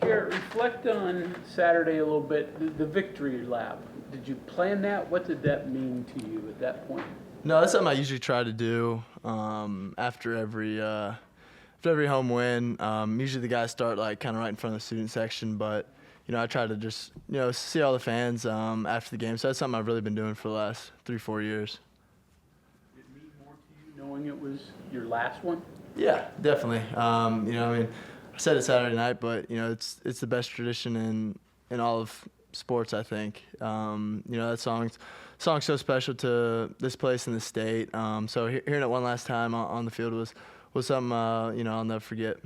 Garrett, reflect on Saturday a little bit, the victory lap. Did you plan that? What did that mean to you at that point? No, that's something I usually try to do after every home win. Usually the guys start like kind of right in front of the student section, but I try to just see all the fans after the game. So that's something I've really been doing for the last 3-4 years. Did it mean more to you knowing it was your last one? Yeah, definitely. I said it Saturday night, but it's the best tradition in all of sports, I think. That song's so special to this place in the state. So hearing it one last time on the field was something I'll never forget.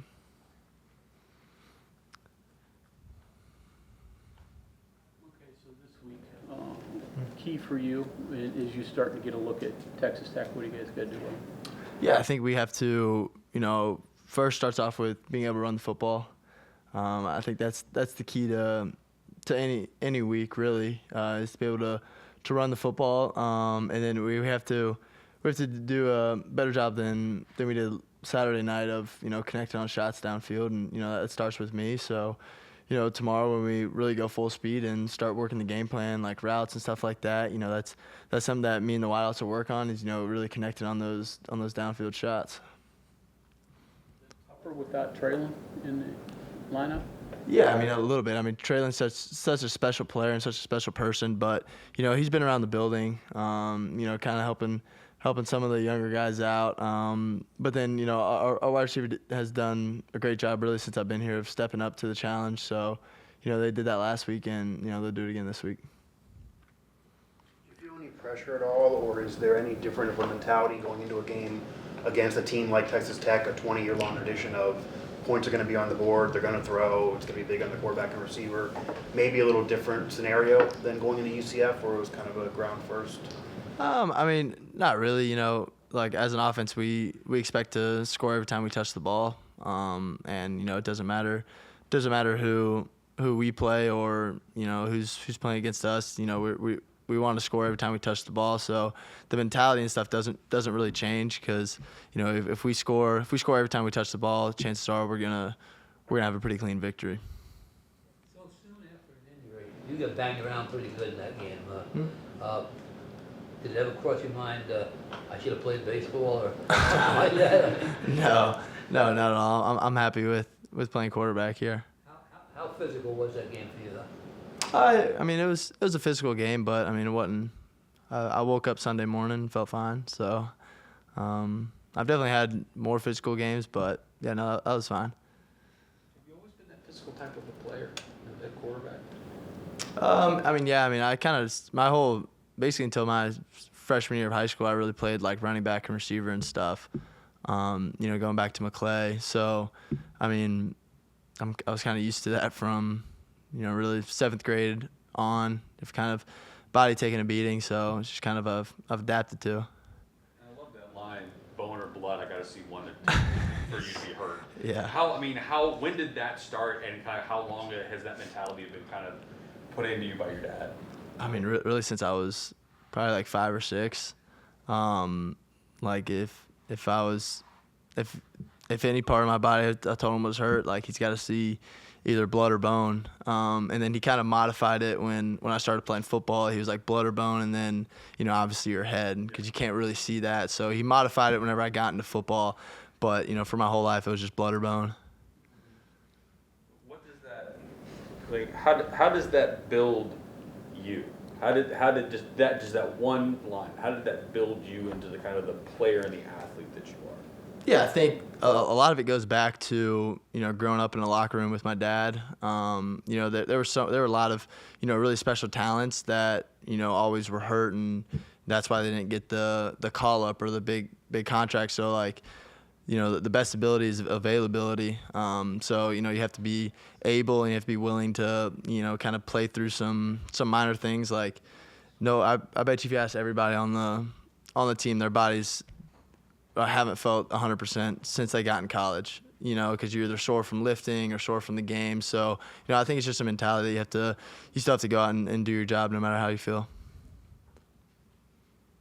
Okay, so this week, key for you is you starting to get a look at Texas Tech. What do you guys got to do? Yeah, I think we have to, first starts off with being able to run the football. I think that's the key to any week really, is to be able to run the football. And then we have to do a better job than we did Saturday night of connecting on shots downfield, and that starts with me. So tomorrow when we really go full speed and start working the game plan like routes and stuff like that, that's something that me and the wideouts will work on, is really connecting on those downfield shots. Tougher without Traylon in the lineup? Yeah, a little bit. Traylon's such a special player and such a special person, but he's been around the building, kind of helping some of the younger guys out. But then our wide receiver has done a great job really since I've been here of stepping up to the challenge. So they did that last week, and they'll do it again this week. Do you feel any pressure at all, or is there any different of a mentality going into a game against a team like Texas Tech, a 20-year-long tradition of points are going to be on the board, they're going to throw, it's going to be big on the quarterback and receiver? Maybe a little different scenario than going into UCF, where it was kind of a ground first? Not really. Like as an offense, we expect to score every time we touch the ball, and it doesn't matter who we play or who's playing against us. We want to score every time we touch the ball. So the mentality and stuff doesn't really change, because if we score every time we touch the ball, chances are we're gonna have a pretty clean victory. So soon after an injury, you got banged around pretty good in that game. Did it ever cross your mind, I should have played baseball or something like that? No, not at all. I'm happy with playing quarterback here. How physical was that game for you, though? It was a physical game, but it wasn't. I woke up Sunday morning, felt fine. So, I've definitely had more physical games, but yeah, no, that was fine. Have you always been that physical type of a player, that quarterback? I kind of basically until my freshman year of high school, I really played like running back and receiver and stuff. Going back to McClay. So, I was kind of used to that from, really 7th grade on. If kind of body taking a beating, so it's just kind of I've adapted to. I love that line, bone or blood. I got to see one for you to be hurt. Yeah. When did that start, and kind of how long has that mentality been kind of put into you by your dad? Really since I was probably like 5 or 6. Like if any part of my body I told him was hurt, like he's got to see either blood or bone. And then he kind of modified it when I started playing football. He was like blood or bone, and then obviously your head, because you can't really see that. So he modified it whenever I got into football. But for my whole life it was just blood or bone. What does that how does that build you? How did just that one line, how did that build you into the kind of the player and the athlete that you are? Yeah, I think a lot of it goes back to growing up in a locker room with my dad. There were a lot of really special talents that always were hurt, and that's why they didn't get the call up or the big contract. So like the best ability is availability. So you have to be able, and you have to be willing to kind of play through some minor things. Like I bet you if you ask everybody on the team, their bodies haven't felt 100% since they got in college, because you're either sore from lifting or sore from the game. So, I think it's just a mentality. You still have to go out and do your job no matter how you feel.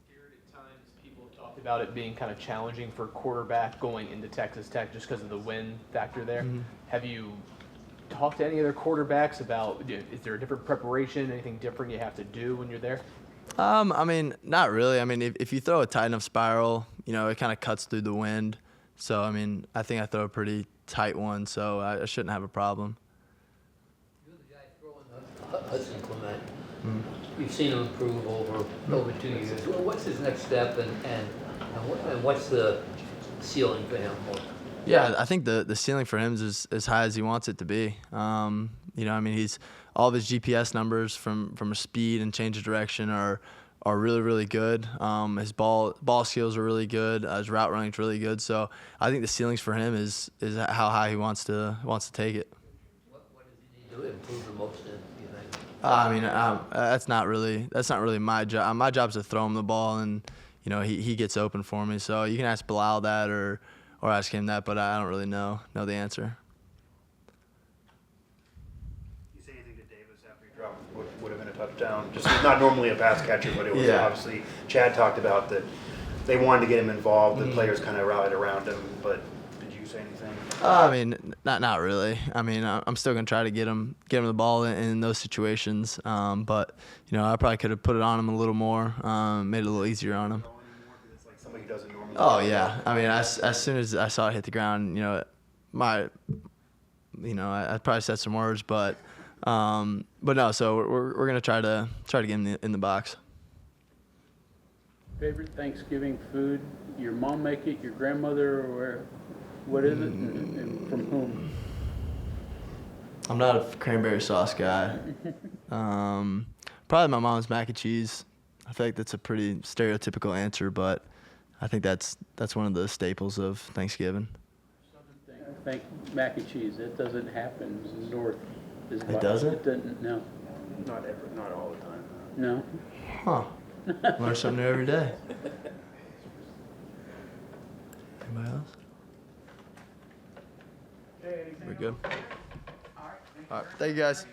Garrett, at times people have talked about it being kind of challenging for quarterback going into Texas Tech just because of the win factor there. Mm-hmm. Have you talk to any other quarterbacks about, is there a different preparation, anything different you have to do when you're there? I mean, not really. I mean, if you throw a tight enough spiral, you know, it kind of cuts through the wind. So, I mean, I think I throw a pretty tight one, so I shouldn't have a problem. You're the guy throwing the Hudson Clement. You've seen him improve over 2 years. Well, what's his next step, and what's the ceiling for him? Yeah, I think the ceiling for him is as high as he wants it to be. You know, I mean, he's all of his GPS numbers from a speed and change of direction are really, really good. His ball skills are really good. His route running's really good. So I think the ceilings for him is how high he wants to take it. What does he need to improve the most in, you think? I mean, that's not really my job. My job's to throw him the ball, and you know he gets open for me. So you can ask Bilal that or ask him that, but I don't really know the answer. You say anything to Davis after he dropped what would have been a touchdown? Just not normally a pass catcher, but it was Yeah. obviously Chad talked about that they wanted to get him involved. The players kind of rallied around him, but did you say anything? I mean, not really. I mean, I'm still gonna try to get him the ball in those situations. But you know, I probably could have put it on him a little more, made it a little easier on him. It's like somebody who doesn't normally. Oh yeah. I mean, as soon as I saw it hit the ground, you know, I probably said some words, but no. So we're gonna try to get him in the box. Favorite Thanksgiving food? Your mom make it? Your grandmother? Or what is it? And from whom? I'm not a cranberry sauce guy. Probably my mom's mac and cheese. I feel like that's a pretty stereotypical answer, but I think that's one of the staples of Thanksgiving. Thank mac and cheese. That doesn't happen north. It doesn't? It doesn't. No. Not all the time. No. Huh. Learn something new every day. Anybody else? We're good. All right. Thank you guys.